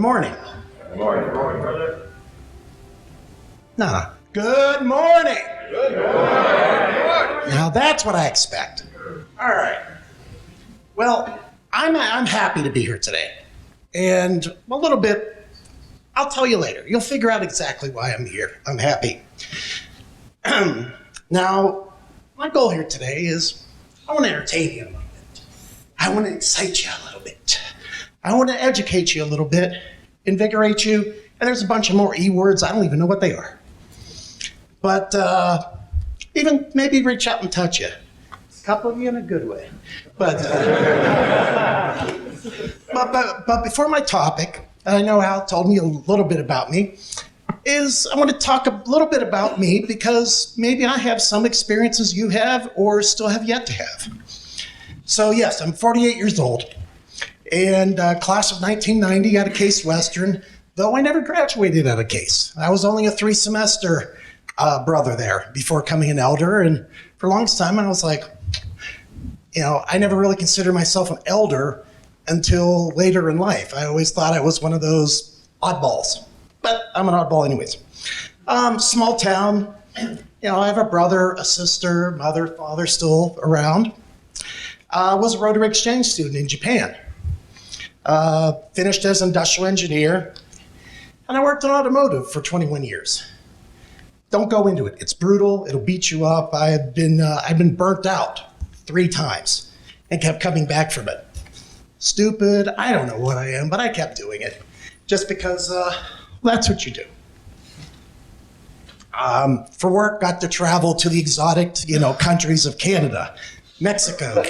morning. Good morning. Good morning, brother. No. Good morning. Good morning. Now that's what I expect. All right. Well, I'm happy to be here today. And a little bit, I'll tell you later. You'll figure out exactly why I'm here. I'm happy. Now, my goal here today is I want to entertain you a little bit. I want to excite you a little bit. I want to educate you a little bit, invigorate you, and there's a bunch of more E words. I don't even know what they are. But even maybe reach out and touch you. A couple of you in a good way. But before my topic, and I know Al told me a little bit about me, is I want to talk a little bit about me because maybe I have some experiences you have or still have yet to have. So yes, I'm 48 years old and class of 1990 out of Case Western, though I never graduated out of Case. I was only a 3-semester brother there before coming an elder, and for the longest time I was like, I never really considered myself an elder until later in life. I always thought I was one of those oddballs, but I'm an oddball anyways. Small town, I have a brother, a sister, mother, father still around. Was a Rotary Exchange student in Japan. Finished as an industrial engineer, and I worked in automotive for 21 years. Don't go into it. It's brutal. It'll beat you up. I've been burnt out 3 times and kept coming back from it. Stupid. I don't know what I am, but I kept doing it just because that's what you do. For work, got to travel to the exotic, countries of Canada, Mexico,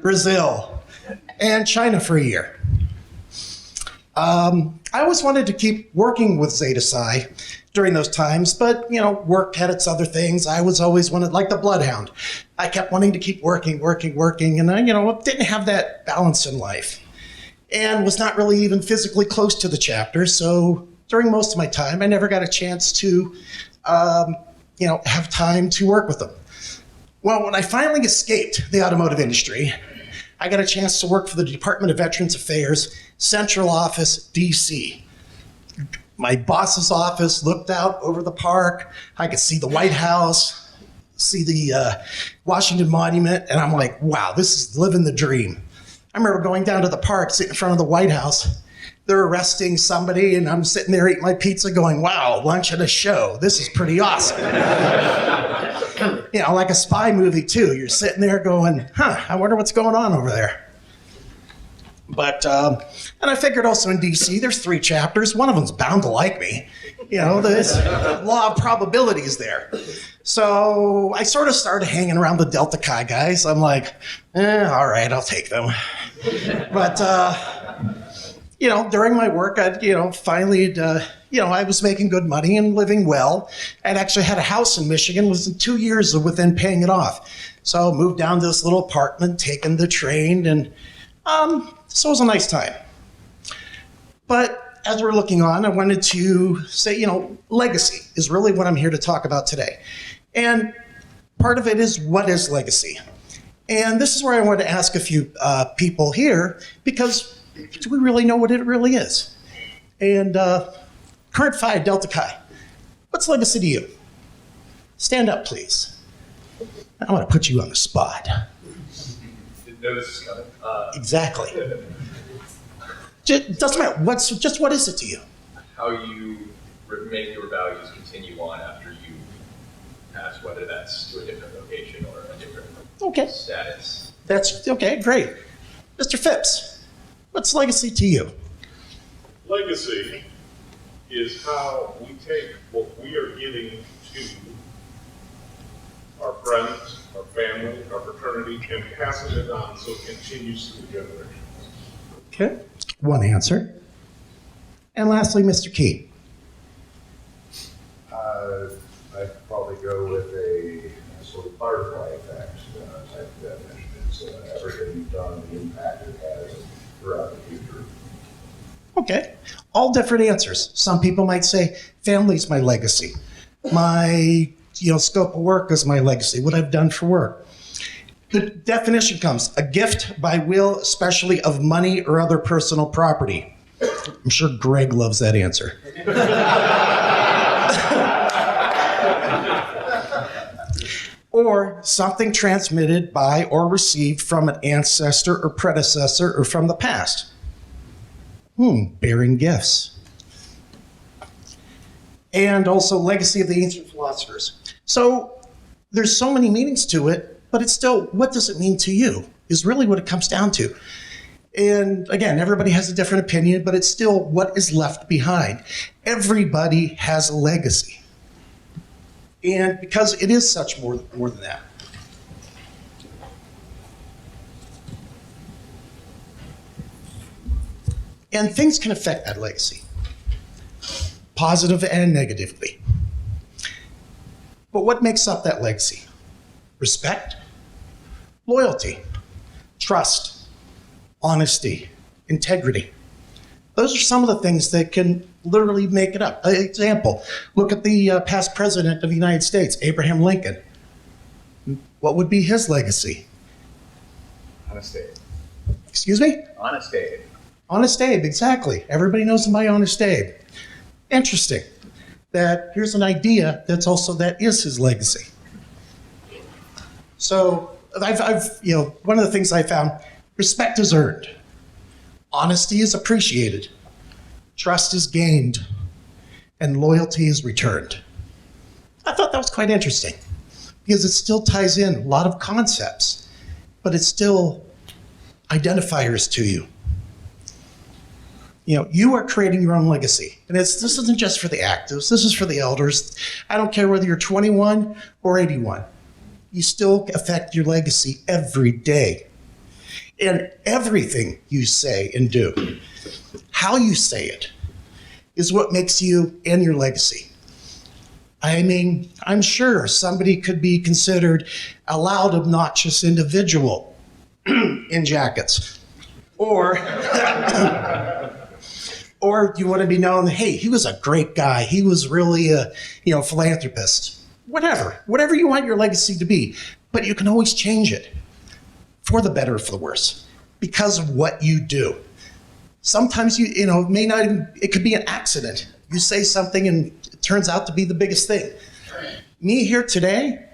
Brazil, and China for a year. I always wanted to keep working with Zeta Psi during those times, but, work had its other things. I was always like the bloodhound. I kept wanting to keep working, and I, didn't have that balance in life and was not really even physically close to the chapter. So during most of my time, I never got a chance to, have time to work with them. Well, when I finally escaped the automotive industry, I got a chance to work for the Department of Veterans Affairs, Central Office, D.C. My boss's office looked out over the park. I could see the White House, see the Washington Monument, and I'm like, wow, this is living the dream. I remember going down to the park, sitting in front of the White House. They're arresting somebody, and I'm sitting there eating my pizza going, wow, lunch at a show. This is pretty awesome. Like a spy movie, too. You're sitting there going, I wonder what's going on over there. But, and I figured also in D.C., there's 3 chapters. One of them's bound to like me. There's law of probabilities there. So I sort of started hanging around the Delta Chi guys. I'm like, all right, I'll take them. But, during my work, I'd, finally, I was making good money and living well. I'd actually had a house in Michigan, was 2 years within paying it off. So I moved down to this little apartment, taking the train, and so it was a nice time. But as we're looking on, I wanted to say, legacy is really what I'm here to talk about today. And part of it is, what is legacy? And this is where I wanted to ask a few people here, because do we really know what it really is? And current Phi Delta Chi, what's legacy to you? Stand up, please. I want to put you on the spot. Didn't know this was coming. Exactly. Doesn't matter. What is it to you? How you make your values continue on after you pass, whether that's to a different location or a different status. That's okay, great. Mr. Phipps, what's legacy to you? Legacy is how we take what we are giving to our friends, our family, our fraternity, and passing it on so it continues through the generations. Okay, one answer. And lastly, Mr. Key. I'd probably go with a sort of butterfly effect type of definition. It's everything you've done, the impact it has throughout the future. Okay, all different answers. Some people might say, family's my legacy. My scope of work is my legacy, what I've done for work. The definition comes, a gift by will, especially of money or other personal property. I'm sure Greg loves that answer. Or something transmitted by or received from an ancestor or predecessor or from the past. Bearing gifts. And also legacy of the ancient philosophers. So there's so many meanings to it, but it's still, what does it mean to you is really what it comes down to. And again, everybody has a different opinion, but it's still what is left behind. Everybody has a legacy. And because it is such more than that. And things can affect that legacy, positive and negatively. But what makes up that legacy? Respect, loyalty, trust, honesty, integrity. Those are some of the things that can literally make it up. An example, look at the past president of the United States, Abraham Lincoln. What would be his legacy? Honest Abe. Excuse me? Honest Abe. Honest Abe, exactly. Everybody knows him by Honest Abe. Interesting. That here's an idea that is his legacy. So I've one of the things I found, respect is earned. Honesty is appreciated. Trust is gained. And loyalty is returned. I thought that was quite interesting because it still ties in a lot of concepts, but it's still identifiers to you. You are creating your own legacy. And this isn't just for the actives, this is for the elders. I don't care whether you're 21 or 81. You still affect your legacy every day. And everything you say and do, how you say it, is what makes you and your legacy. I mean, I'm sure somebody could be considered a loud, obnoxious individual in jackets. Or you want to be known, hey, he was a great guy. He was really a philanthropist. Whatever you want your legacy to be. But you can always change it for the better or for the worse because of what you do. Sometimes it may not even, it could be an accident. You say something and it turns out to be the biggest thing. Me here today,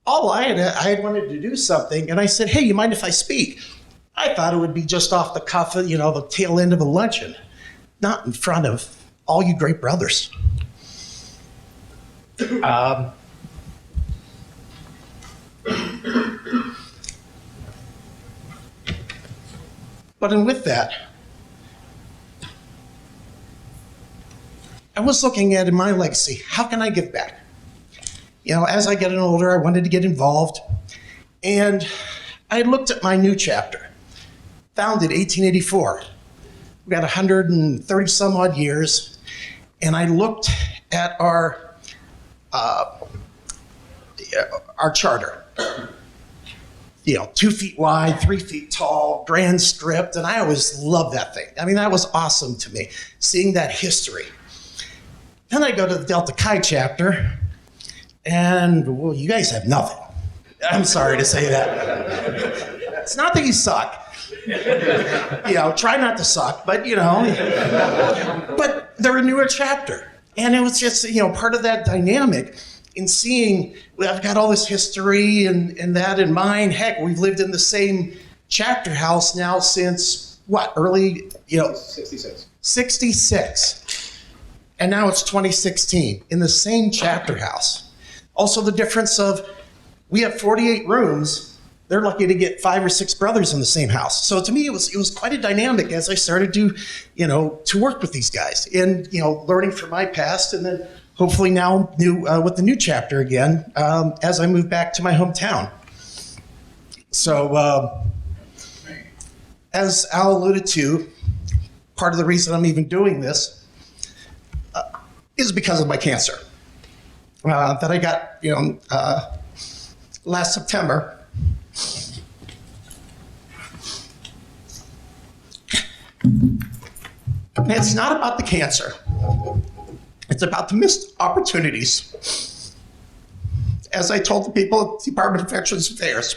I had wanted to do something and I said, hey, you mind if I speak? I thought it would be just off the cuff of, the tail end of a luncheon, not in front of all you great brothers. But with that, I was looking at in my legacy, how can I give back? As I get older, I wanted to get involved. And I looked at my new chapter, founded 1884. We got 130 some odd years. And I looked at our charter. 2 feet wide, 3 feet tall, grand stripped, and I always loved that thing. I mean, that was awesome to me, seeing that history. Then I go to the Delta Chi chapter, and, well, you guys have nothing. I'm sorry to say that. It's not that you suck. Try not to suck, but, but they're a newer chapter. And it was just, part of that dynamic in seeing, I've got all this history and that in mind. Heck, we've lived in the same chapter house now since, early, 66. 66. And now it's 2016 in the same chapter house. Also the difference of, we have 48 rooms. They're lucky to get 5 or 6 brothers in the same house. So to me, it was quite a dynamic as I started to work with these guys and, learning from my past and then hopefully now with the new chapter again, as I move back to my hometown. So as Al alluded to, part of the reason I'm even doing this is because of my cancer that I got, last September. And it's not about the cancer. It's about the missed opportunities. As I told the people at the Department of Veterans Affairs,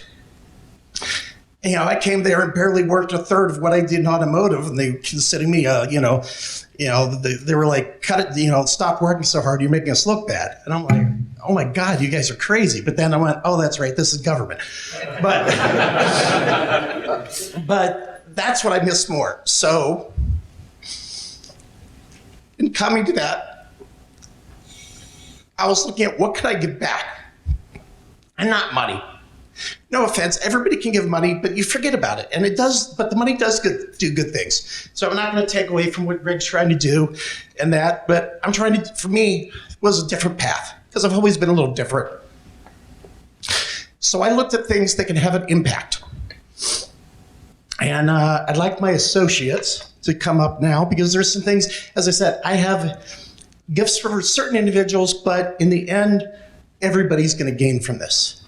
I came there and barely worked a third of what I did in automotive, and they considered me, they were like, cut it, stop working so hard, you're making us look bad. And I'm like, oh my God, you guys are crazy. But then I went, oh, that's right, this is government. But, but that's what I miss more. So, in coming to that, I was looking at what could I give back? And not money. No offense, everybody can give money, but you forget about it. And but the money does do good things. So I'm not going to take away from what Greg's trying to do and that, but for me, it was a different path because I've always been a little different. So I looked at things that can have an impact. And I'd like my associates to come up now because there's some things, as I said, I have gifts for certain individuals, but in the end, everybody's going to gain from this.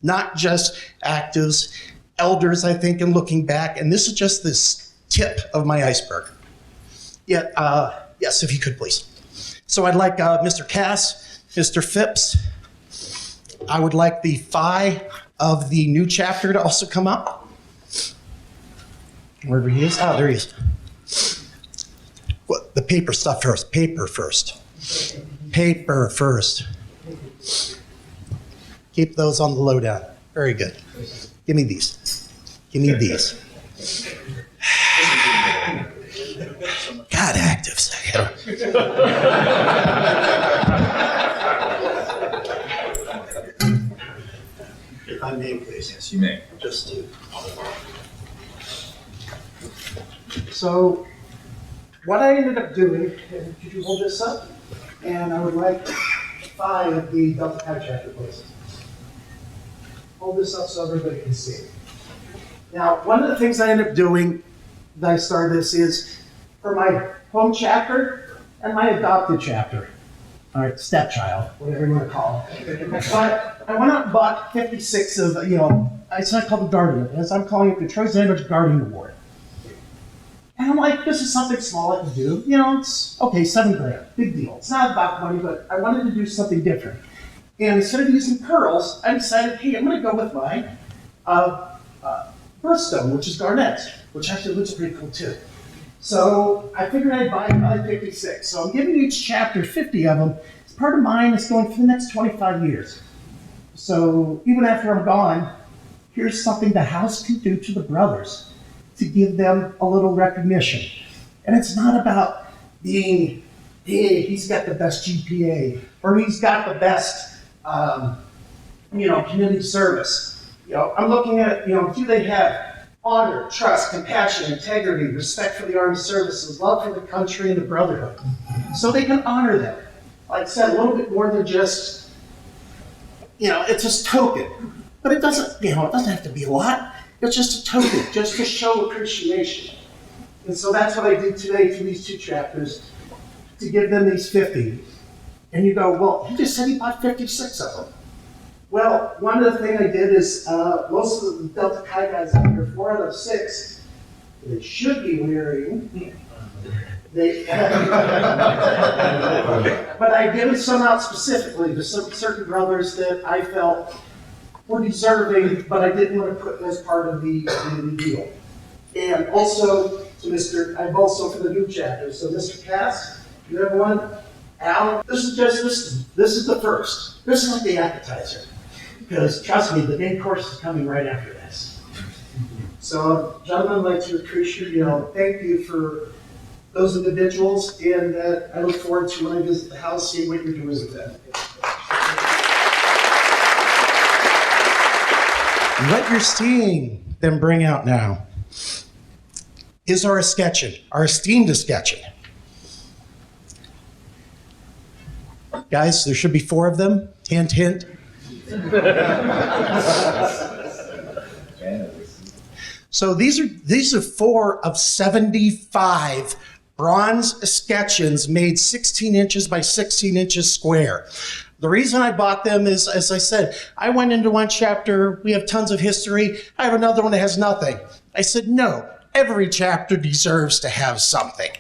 Not just actives, elders, I think, and looking back. And this is just this tip of my iceberg. Yeah, yes, if you could, please. So I'd like Mr. Cass, Mr. Phipps. I would like the Phi of the new chapter to also come up. Wherever he is. Oh, there he is. Well, the paper stuff first. Paper first. Paper first. Keep those on the lowdown. Very good. Give me these. Give me these. God, actives. If I may, please. Yes, you may. Just to. So, what I ended up doing, could you hold this up? And I would like 5 of the Delta Chi chapter, please. Hold this up so everybody can see. Now, one of the things I ended up doing that I started this is for my home chapter and my adopted chapter, or stepchild, whatever you want to call it. But I went out and bought 56 of, it's not called the Guardian, as I'm calling it the Troy Zenevich Guardian Award. And I'm like, this is something small I can do. It's okay, $7,000, big deal. It's not about money, but I wanted to do something different. And instead of using pearls, I decided, hey, I'm going to go with my birthstone, which is garnet, which actually looks pretty cool too. So I figured I'd buy probably 56. So I'm giving each chapter 50 of them. It's part of mine. It's going for the next 25 years. So even after I'm gone, here's something the house can do to the brothers to give them a little recognition. And it's not about being, hey, he's got the best GPA, or he's got the best community service. I'm looking at, do they have honor, trust, compassion, integrity, respect for the armed services, love for the country and the brotherhood. So they can honor them. Like I said, a little bit more than just, it's just token. But it doesn't, it doesn't have to be a lot. It's just a token, just to show appreciation. And so that's what I did today through these 2 chapters, to give them these 50. And you go, well, he just said he bought 56 of them. Well, one of the things I did is most of the Delta Chi guys out here, 4 out of 6, they should be wearing. But I given some out specifically to some certain brothers that I felt were deserving, but I didn't want to put as part of the deal. And also to I've also for the new chapter. So Mr. Cass, you have one? Al, this is the first. This is like the appetizer. Because trust me, the main course is coming right after this. So, gentlemen, I'd like to appreciate, thank you for those individuals, and I look forward to when I visit the house, seeing what you're doing with them. What you're seeing them bring out now is our escutcheon, our esteemed escutcheon. Guys, there should be 4 of them. Hint, hint. So these are 4 of 75 bronze escutcheons made 16 inches by 16 inches square. The reason I bought them is, as I said, I went into one chapter, we have tons of history. I have another one that has nothing. I said, no, every chapter deserves to have something.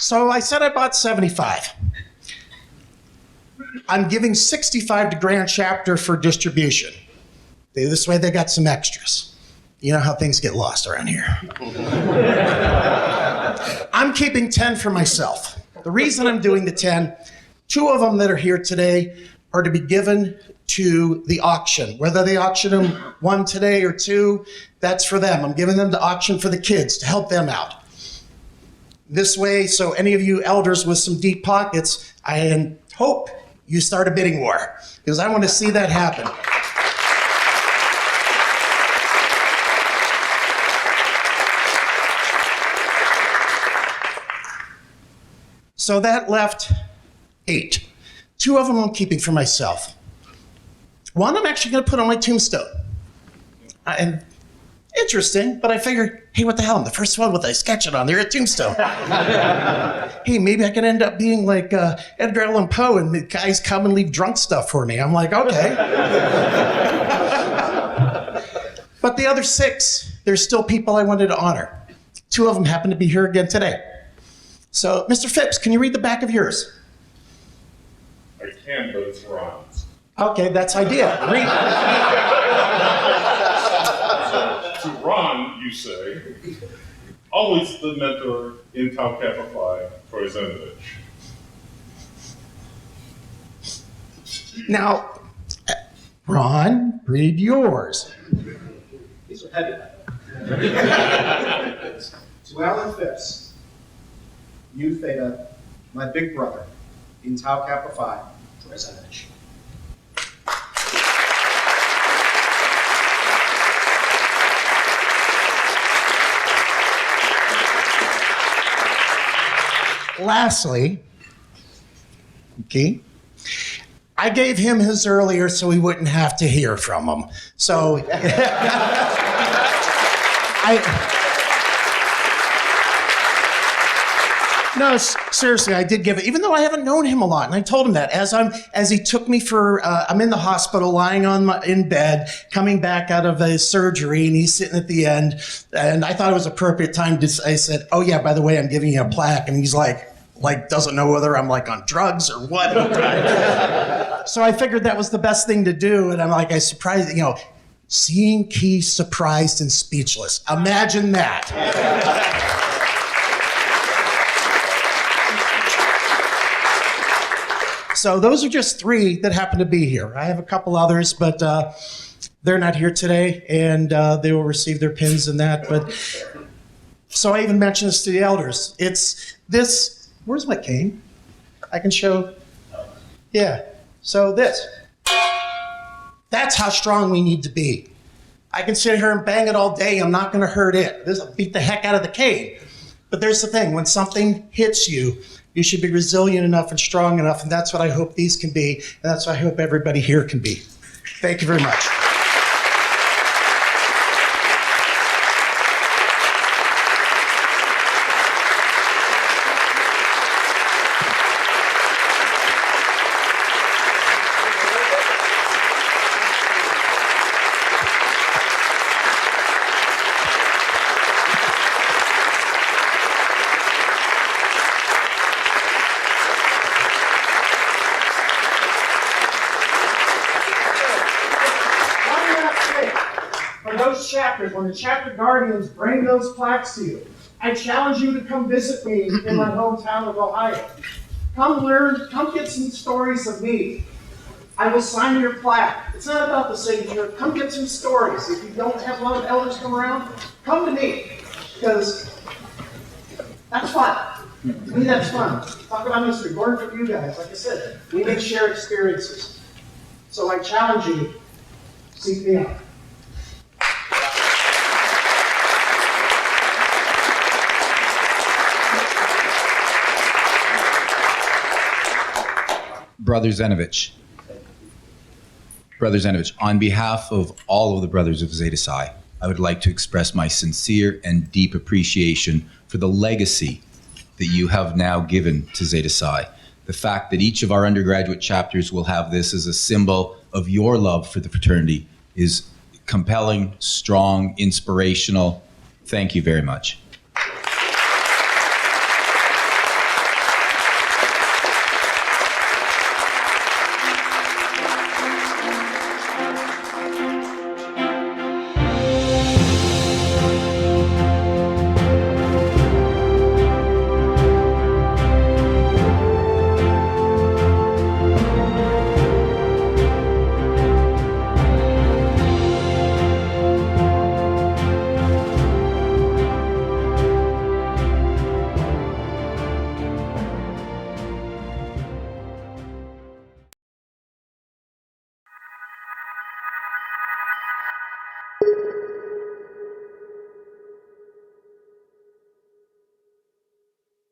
So I said I bought 75. I'm giving 65 to Grand Chapter for distribution. This way they got some extras. You know how things get lost around here. I'm keeping 10 for myself. The reason I'm doing the 10, 2 of them that are here today are to be given to the auction. Whether they auction them 1 today or 2, that's for them. I'm giving them to auction for the kids to help them out. This way, so any of you elders with some deep pockets, I hope you start a bidding war, because I want to see that happen. So that left 8. 2 of them I'm keeping for myself. 1 I'm actually going to put on my tombstone. And interesting, but I figured, hey, what the hell? I'm the first one with a sketch it on there, a tombstone. Hey, maybe I could end up being like Edgar Allan Poe and the guys come and leave drunk stuff for me. I'm like, okay. But the other 6, there's still people I wanted to honor. 2 of them happen to be here again today. So, Mr. Phipps, can you read the back of yours? I can, but it's Ron's. Okay, that's idea. Read. To Ron, you say, always the mentor in Tau Kappa Phi, Troy Zenevich. Now, Ron, read yours. These are heavy. To Alan Phipps, Nu Theta, my big brother, in Tau Kappa Phi, Troy Zenevich. Lastly, okay, I gave him his earlier so he wouldn't have to hear from him. So No, seriously, I did give it, even though I haven't known him a lot. And I told him that as he took me for, I'm in the hospital, lying in bed, coming back out of a surgery, and he's sitting at the end. And I thought it was appropriate time to, I said, oh yeah, by the way, I'm giving you a plaque. And he's like doesn't know whether I'm like on drugs or what. So I figured that was the best thing to do. And I'm like, I surprised, seeing Keith surprised and speechless. Imagine that. So those are just 3 that happen to be here. I have a couple others, but they're not here today, and they will receive their pins and that. But so I even mentioned this to the elders. It's this. Where's my cane? I can show. Yeah. So this. That's how strong we need to be. I can sit here and bang it all day. I'm not going to hurt it. This will beat the heck out of the cane. But there's the thing. When something hits you, you should be resilient enough and strong enough, and that's what I hope these can be, and that's what I hope everybody here can be. Thank you very much. When the chapter guardians bring those plaques to you, I challenge you to come visit me in my hometown of Ohio. Come learn, come get some stories of me. I will sign your plaque. It's not about the signature. Come get some stories. If you don't have a lot of elders come around, come to me, because that's fun. To me, that's fun. Talk about history, learn from you guys. Like I said, we may share experiences. So I challenge you, seek me out. Brother Zenevich, on behalf of all of the brothers of Zeta Psi, I would like to express my sincere and deep appreciation for the legacy that you have now given to Zeta Psi. The fact that each of our undergraduate chapters will have this as a symbol of your love for the fraternity is compelling, strong, inspirational. Thank you very much.